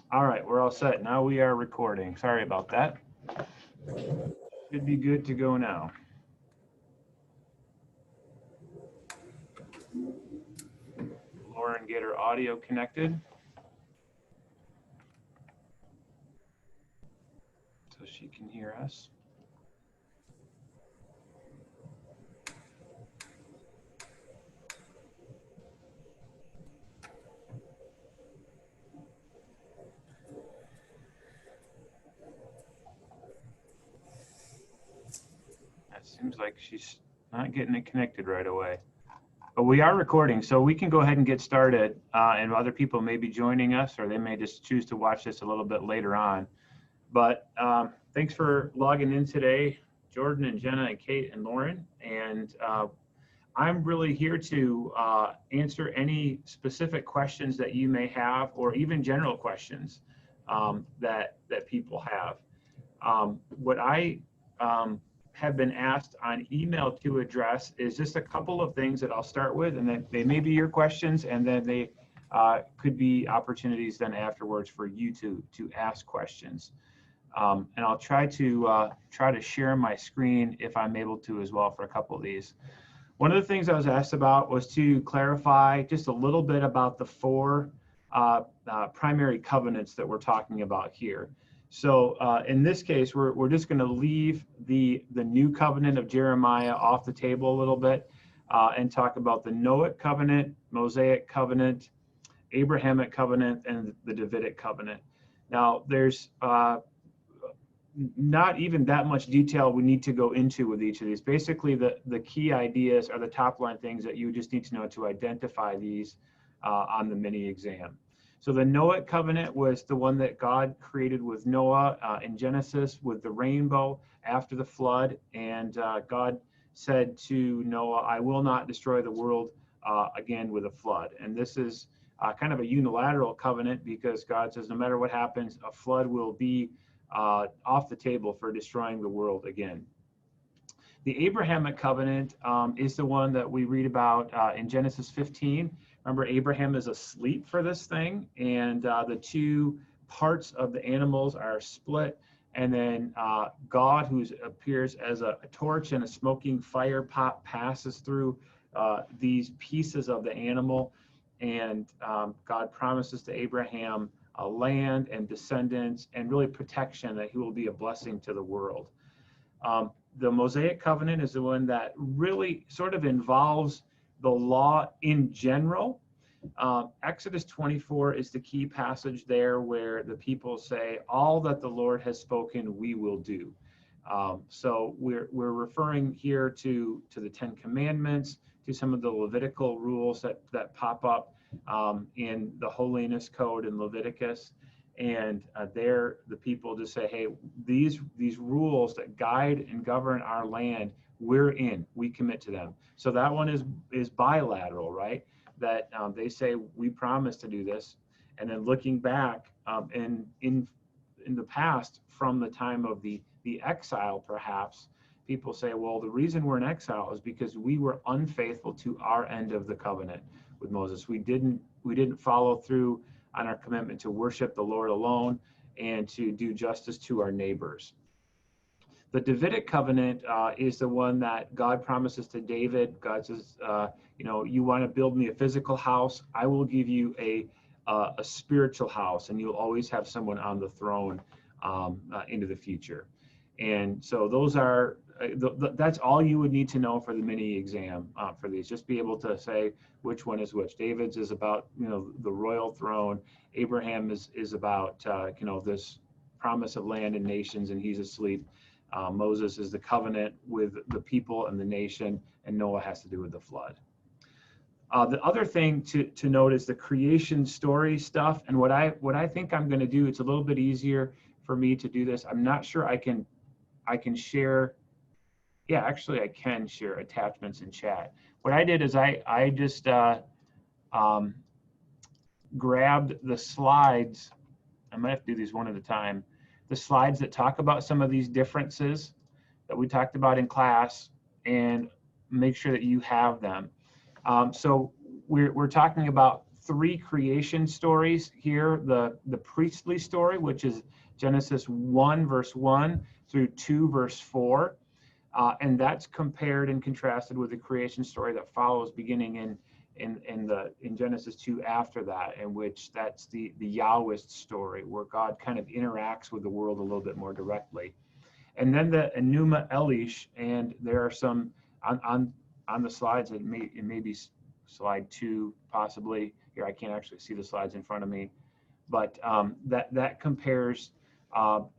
All right, we're all set. Now we are recording. Sorry about that. Should be good to go now. Lauren, get her audio connected so she can hear us. It seems like she's not getting it connected right away. But we are recording, so we can go ahead and get started. And other people may be joining us, or they may just choose to watch this a little bit later on. But thanks for logging in today, Jordan and Jenna and Kate and Lauren. And I'm really here to answer any specific questions that you may have, or even general questions that people have. What I have been asked on email to address is just a couple of things that I'll start with, and then they may be your questions, and then they could be opportunities then afterwards for you to ask questions. And I'll try to share my screen if I'm able to as well for a couple of these. One of the things I was asked about was to clarify just a little bit about the four primary covenants that we're talking about here. So in this case, we're just going to leave the new covenant of Jeremiah off the table a little bit and talk about the Noahic covenant, Mosaic covenant, Abrahamic covenant, and the Davidic covenant. Now, there's not even that much detail we need to go into with each of these. Basically, the key ideas are the top line things that you just need to know to identify these on the mini exam. So the Noahic covenant was the one that God created with Noah in Genesis with the rainbow after the flood. And God said to Noah, I will not destroy the world again with a flood. And this is kind of a unilateral covenant because God says no matter what happens, a flood will be off the table for destroying the world again. The Abrahamic covenant is the one that we read about in Genesis 15. Remember, Abraham is asleep for this thing, and the two parts of the animals are split, and then God, who appears as a torch and a smoking fire pot, passes through these pieces of the animal, and God promises to Abraham land and descendants and really protection, that he will be a blessing to the world. The Mosaic covenant is the one that really sort of involves the law in general. Exodus 24 is the key passage there where the people say, all that the Lord has spoken, we will do. So we're referring here to the Ten Commandments, to some of the Levitical rules that pop up in the Holiness Code in Leviticus. And there the people just say, hey, these rules that guide and govern our land, we're in, we commit to them. So that one is bilateral, right? That they say, we promise to do this. And then looking back in the past, from the time of the exile, perhaps, people say, well, the reason we're in exile is because we were unfaithful to our end of the covenant with Moses. We didn't follow through on our commitment to worship the Lord alone and to do justice to our neighbors. The Davidic covenant is the one that God promises to David. God says, you want to build me a physical house, I will give you a spiritual house, and you'll always have someone on the throne into the future. And so those are, that's all you would need to know for the mini exam for these. Just be able to say which one is which. David's is about, the royal throne. Abraham is about, this promise of land and nations, and he's asleep. Moses is the covenant with the people and the nation, and Noah has to do with the flood. The other thing to note is the creation story stuff. And what I think I'm going to do, it's a little bit easier for me to do this. I'm not sure I can share. Yeah, actually I can share attachments in chat. What I did is I just grabbed the slides. I might have to do these one at a time. The slides that talk about some of these differences that we talked about in class, and make sure that you have them. So we're talking about three creation stories here. The priestly story, which is Genesis 1 verse 1 through 2 verse 4. And that's compared and contrasted with the creation story that follows beginning in Genesis 2 after that, in which that's the Yahwist story, where God kind of interacts with the world a little bit more directly. And then the Enuma Elish, and there are some on the slides. It may be slide 2 possibly. Here, I can't actually see the slides in front of me, but that compares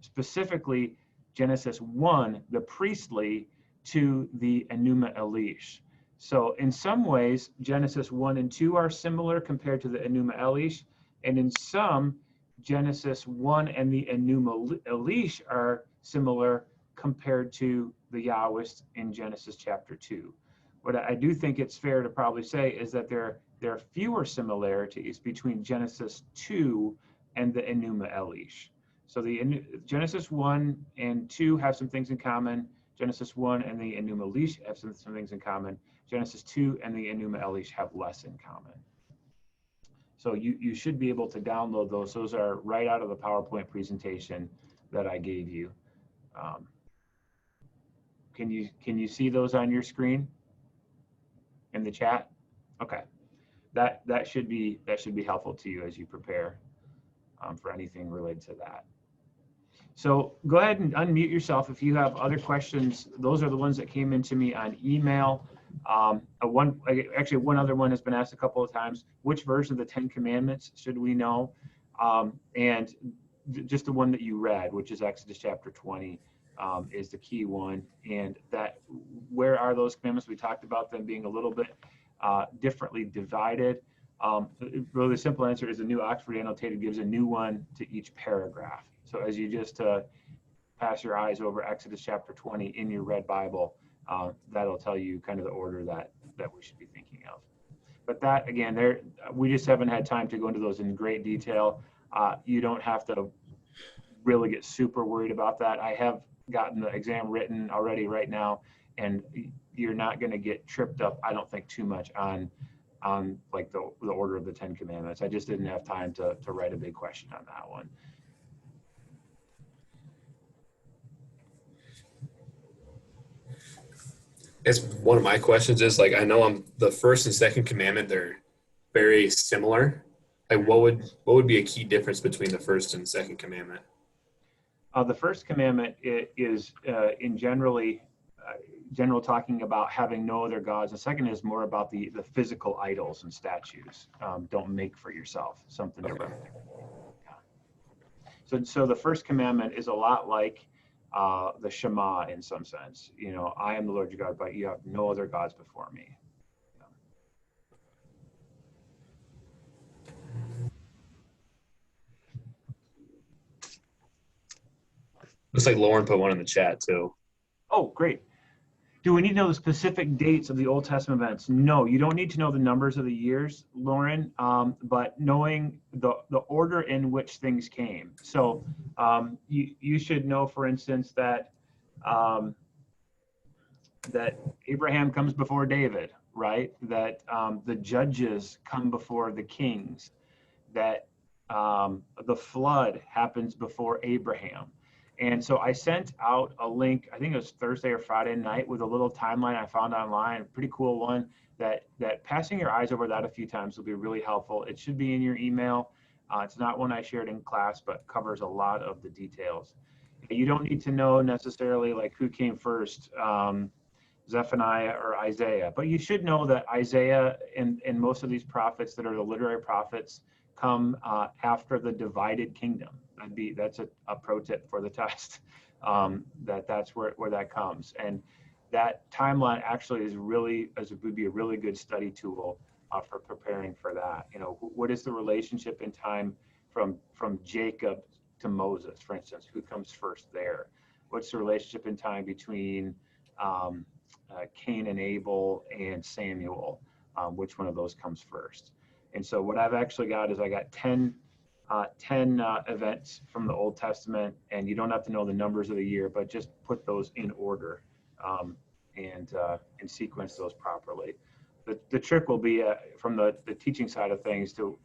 specifically Genesis 1, the priestly, to the Enuma Elish. So in some ways, Genesis 1 and 2 are similar compared to the Enuma Elish, and in some, Genesis 1 and the Enuma Elish are similar compared to the Yahwist in Genesis chapter 2. What I do think it's fair to probably say is that there are fewer similarities between Genesis 2 and the Enuma Elish. So the Genesis 1 and 2 have some things in common. Genesis 1 and the Enuma Elish have some things in common. Genesis 2 and the Enuma Elish have less in common. So you should be able to download those. Those are right out of the PowerPoint presentation that I gave you. Can you see those on your screen in the chat? Okay, that should be helpful to you as you prepare for anything related to that. So go ahead and unmute yourself if you have other questions. Those are the ones that came into me on email. Actually, one other one has been asked a couple of times. Which version of the 10 Commandments should we know? And just the one that you read, which is Exodus chapter 20, is the key one. And that, where are those commandments? We talked about them being a little bit differently divided. Really, the simple answer is the New Oxford Annotated gives a new one to each paragraph. So as you just pass your eyes over Exodus chapter 20 in your red Bible, that'll tell you kind of the order that we should be thinking of. But that, again, we just haven't had time to go into those in great detail. You don't have to really get super worried about that. I have gotten the exam written already right now, and you're not going to get tripped up, I don't think, too much on like the order of the 10 Commandments. I just didn't have time to write a big question on that one. It's one of my questions is, like, I know the first and second commandment, they're very similar. Like, what would be a key difference between the first and second commandment? The first commandment is in general talking about having no other gods. The second is more about the physical idols and statues. Don't make for yourself something to represent. Yeah. So the first commandment is a lot like the Shema in some sense. You know, I am the Lord your God, but you have no other gods before me. Looks like Lauren put one in the chat too. Oh, great. Do we need to know the specific dates of the Old Testament events? No, you don't need to know the numbers of the years, Lauren, but knowing the order in which things came. So you should know, for instance, that that Abraham comes before David, right? That the judges come before the kings, that the flood happens before Abraham. And so I sent out a link, I think it was Thursday or Friday night, with a little timeline I found online, a pretty cool one, that passing your eyes over that a few times will be really helpful. It should be in your email. It's not one I shared in class, but covers a lot of the details. You don't need to know necessarily like who came first, Zephaniah or Isaiah, but you should know that Isaiah and most of these prophets that are the literary prophets come after the divided kingdom. That's a pro tip for the test, that's where that comes. And that timeline actually would be a really good study tool for preparing for that. You know, what is the relationship in time from Jacob to Moses, for instance? Who comes first there? What's the relationship in time between Cain and Abel and Samuel? Which one of those comes first? And so what I've actually got is I got 10 events from the Old Testament, and you don't have to know the numbers of the year, but just put those in order and sequence those properly. the trick will be from the teaching side of things to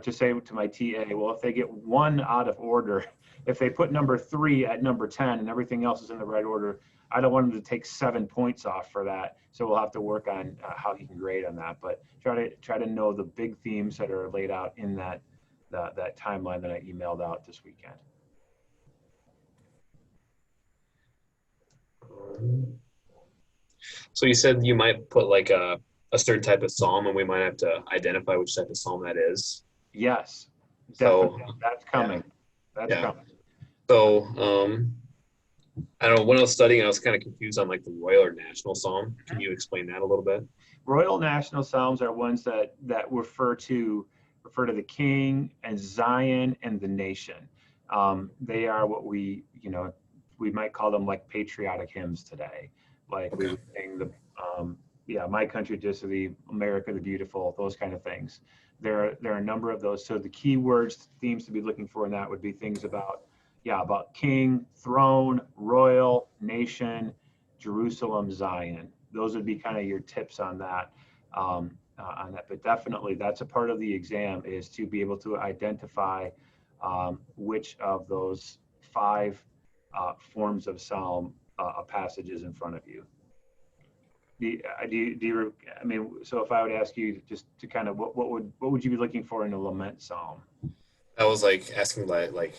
to say to my TA, well, if they get one out of order, if they put number 3 at number 10 and everything else is in the right order, I don't want them to take 7 points off for that. So we'll have to work on how he can grade on that. But try to know the big themes that are laid out in that timeline that I emailed out this weekend. So you said you might put like a certain type of psalm, and we might have to identify which type of psalm that is. Yes, So definitely. That's coming. That's yeah. coming. So I don't know. When I was studying, I was kind of confused on like the royal or national psalm. Can you explain that a little bit? Royal national psalms are ones that refer to the king and Zion and the nation. They are what we might call them like patriotic hymns today. Like we would sing the My Country, Just the America the Beautiful, those kind of things. There are a number of those. So the key words, themes to be looking for in that would be things about king, throne, royal, nation, Jerusalem, Zion. Those would be kind of your tips on that. But definitely that's a part of the exam, is to be able to identify which of those 5 forms of psalm a passage is in front of you. So if I would ask you just to kind of, what would you be looking for in a lament psalm? I was like asking like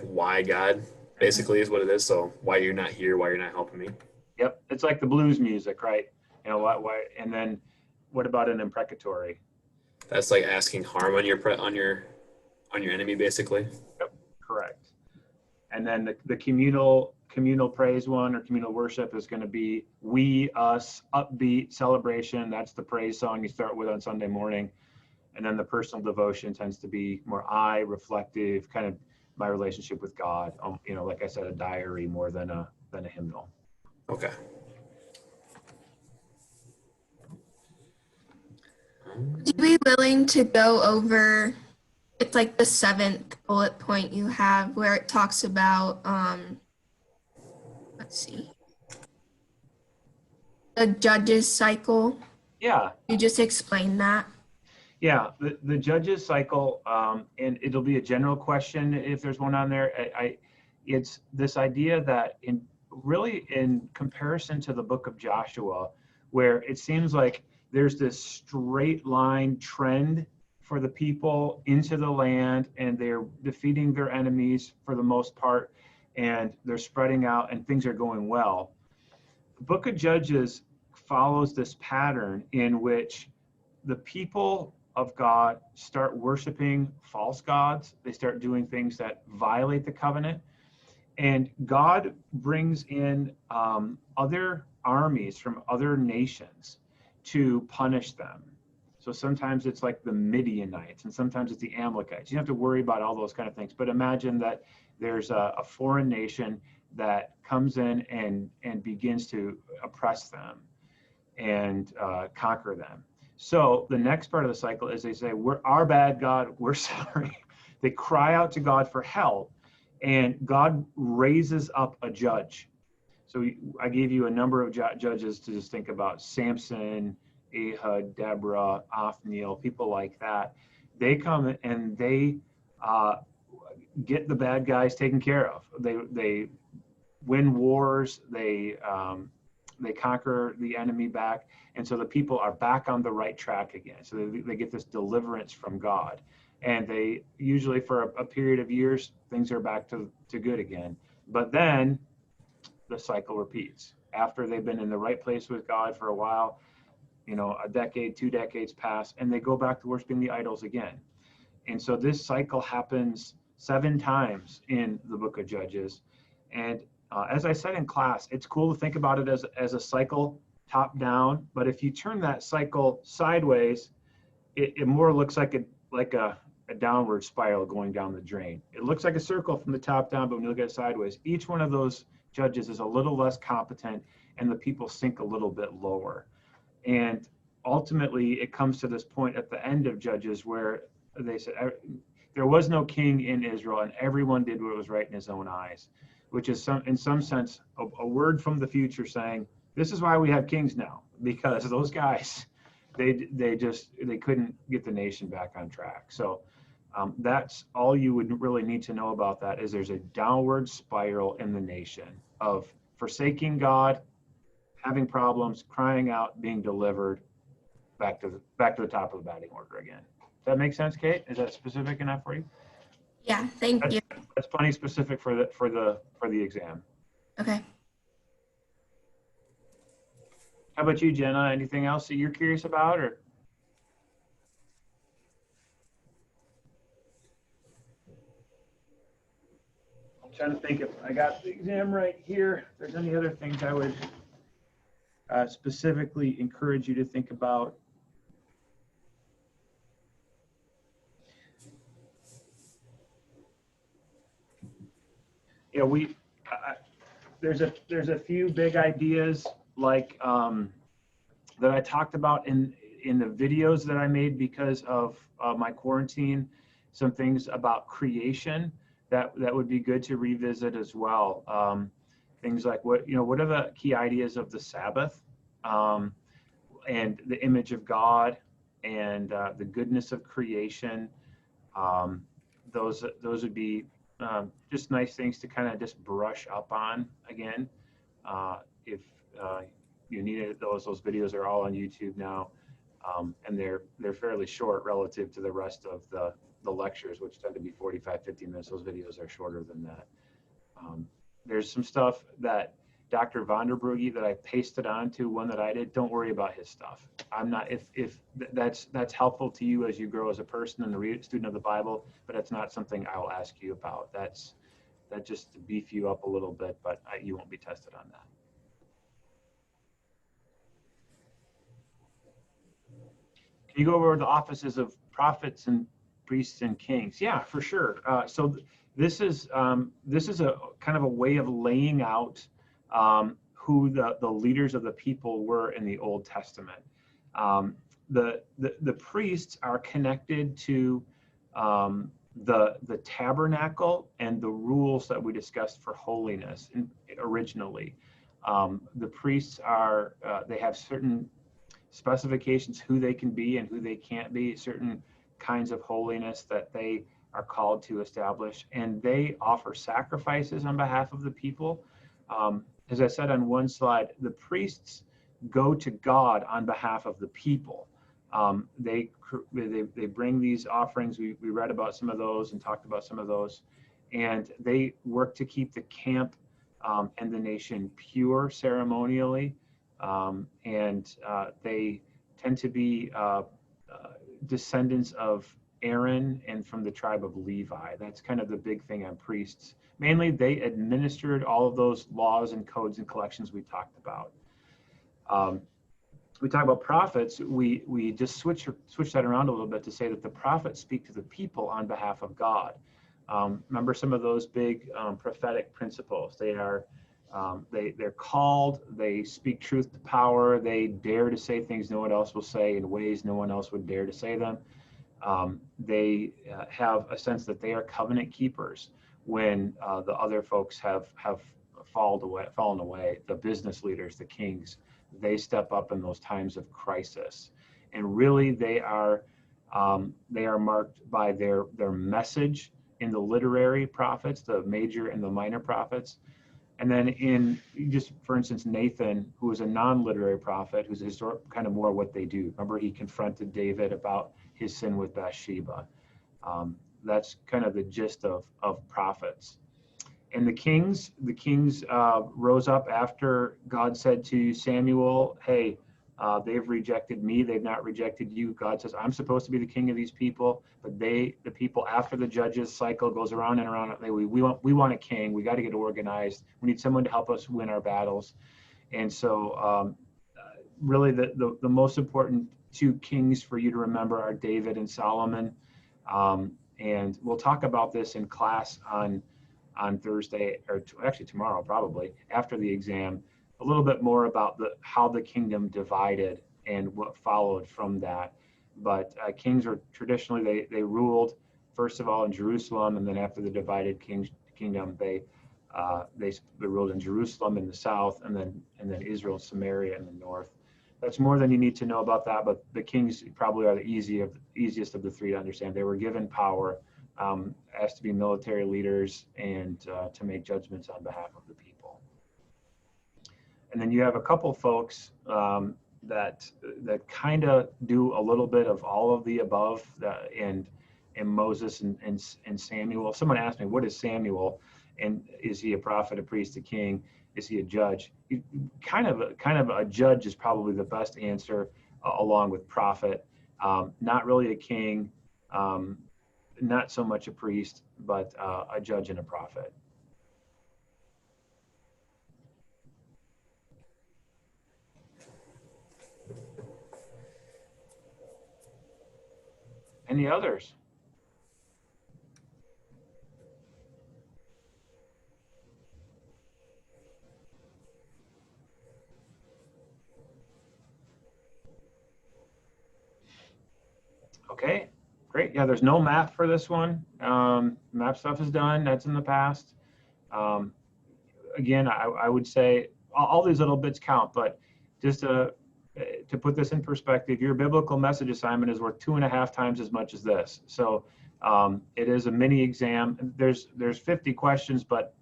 why God basically is what it is. So why you're not here, why you're not helping me. Yep, it's like the blues music, right? Why? And then what about an imprecatory? That's like asking harm on your enemy, basically. Yep, correct. And then the communal praise one, or communal worship, is going to be we, us, upbeat celebration. That's the praise song you start with on Sunday morning. And then the personal devotion tends to be more reflective, kind of my relationship with God. Like I said, a diary more than a hymnal. Okay. Would you be willing to go over, it's like the 7th bullet point you have where it talks about, let's see, the judges cycle? Yeah. You just explain that? Yeah, the judges cycle, and it'll be a general question if there's one on there. It's this idea that in comparison to the book of Joshua, where it seems like there's this straight line trend for the people into the land, and they're defeating their enemies for the most part, and they're spreading out and things are going well. The book of Judges follows this pattern in which the people of God start worshiping false gods. They start doing things that violate the covenant. And God brings in other armies from other nations to punish them. So sometimes it's like the Midianites, and sometimes it's the Amalekites. You don't have to worry about all those kind of things. But imagine that there's a foreign nation that comes in and begins to oppress them and conquer them. So the next part of the cycle is they say, we're our bad, God, we're sorry. They cry out to God for help, and God raises up a judge. So I gave you a number of judges to just think about: Samson, Ehud, Deborah, Othniel, people like that. They come and they get the bad guys taken care of. They win wars. They conquer the enemy back. And so the people are back on the right track again. So they get this deliverance from God. And they usually, for a period of years, things are back to good again. But then the cycle repeats. After they've been in the right place with God for a while, a decade, 2 decades pass, and they go back to worshiping the idols again. And so this cycle happens 7 times in the book of Judges. And as I said in class, it's cool to think about it as a cycle top down, but if you turn that cycle sideways, it more looks like a downward spiral going down the drain. It looks like a circle from the top down, but when you look at it sideways, each one of those judges is a little less competent, and the people sink a little bit lower. And ultimately, it comes to this point at the end of Judges where they said there was no king in Israel, and everyone did what was right in his own eyes, which is in some sense a word from the future saying This is why we have kings now, because those guys, they couldn't get the nation back on track. So that's all you would really need to know about that, is there's a downward spiral in the nation of forsaking God, having problems, crying out, being delivered, back to the top of the batting order again. Does that make sense, Kate? Is that specific enough for you? Yeah, thank you. That's plenty specific for the exam. Okay. How about you, Jenna? Anything else that you're curious about, or? I'm trying to think if I got the exam right here. If there's any other things I would specifically encourage you to think about. Yeah, there's a few big ideas like that I talked about in the videos that I made because of my quarantine. Some things about creation that would be good to revisit as well. Things like what are the key ideas of the Sabbath, and the image of God, and the goodness of creation. Those would be just nice things to kind of just brush up on again. If you needed those videos are all on YouTube now, and they're fairly short relative to the rest of the lectures, which tend to be 45-50 minutes. Those videos are shorter than that. There's some stuff that Dr. Vonderbrugge that I pasted onto one that I did. Don't worry about his stuff. I'm not, if that's helpful to you as you grow as a person and a student of the Bible, but it's not something I'll ask you about. That just to beef you up a little bit, but you won't be tested on that. Can you go over the offices of prophets and priests and kings? Yeah, for sure. So this is a kind of a way of laying out who the leaders of the people were in the Old Testament. The priests are connected to the tabernacle and the rules that we discussed for holiness originally. The priests are they have certain specifications who they can be and who they can't be, certain kinds of holiness that they are called to establish, and they offer sacrifices on behalf of the people. As I said on one slide, the priests go to God on behalf of the people. They bring these offerings. We read about some of those and talked about some of those, and they work to keep the camp and the nation pure ceremonially, and they tend to be descendants of Aaron and from the tribe of Levi. That's kind of the big thing on priests. Mainly, they administered all of those laws and codes and collections we talked about. We talk about prophets. We just switch that around a little bit to say that the prophets speak to the people on behalf of God. Remember some of those big prophetic principles. They're called. They speak truth to power. They dare to say things no one else will say in ways no one else would dare to say them. They have a sense that they are covenant keepers when the other folks have fallen away. The business leaders, the kings, they step up in those times of crisis, and really they are marked by their message in the literary prophets, the major and the minor prophets. And then in just, for instance, Nathan, who is a non-literary prophet, who's a historic, kind of more what they do. Remember, he confronted David about his sin with Bathsheba. That's kind of the gist of prophets. And the kings rose up after God said to Samuel, hey, they've rejected me, they've not rejected you. God says, I'm supposed to be the king of these people, but the people after the judges cycle goes around and around, we want a king, we got to get organized, we need someone to help us win our battles. And so really the most important two kings for you to remember are David and Solomon. And we'll talk about this in class on Thursday, or actually tomorrow probably, after the exam, a little bit more about how the kingdom divided and what followed from that. But kings are traditionally, they ruled first of all in Jerusalem, and then after the divided kingdom, they They ruled in Jerusalem in the south, and then Israel and Samaria in the north. That's more than you need to know about that, but the kings probably are the easiest of the three to understand. They were given power as to be military leaders and to make judgments on behalf of the people. And then you have a couple folks that kind of do a little bit of all of the above, and Moses and Samuel. Someone asked me, what is Samuel? And is he a prophet, a priest, a king? Is he a judge? Kind of a judge is probably the best answer, along with prophet. Not really a king, not so much a priest, but a judge and a prophet. Any others? Okay, great. Yeah, there's no map for this one. Map stuff is done. That's in the past. Again, I would say all these little bits count, but just to put this in perspective, your biblical message assignment is worth 2.5 times as much as this. So it is a mini exam. There's 50 questions, but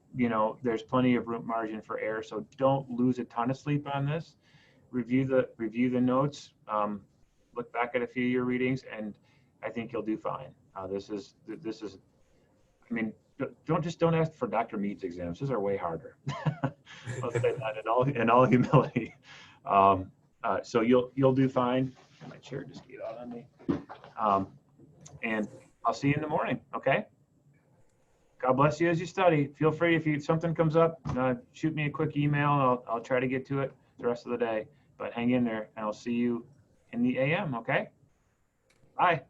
there's plenty of room margin for error. So don't lose a ton of sleep on this. Review the notes. Look back at a few of your readings, and I think you'll do fine. This is. I mean, don't ask for Dr. Mead's exams. These are way harder. I'll say that in all humility. So you'll do fine. My chair just gave out on me. And I'll see you in the morning. Okay. God bless you as you study. Feel free, if something comes up, shoot me a quick email, and I'll try to get to it the rest of the day. But hang in there, and I'll see you in the AM. Okay. Bye.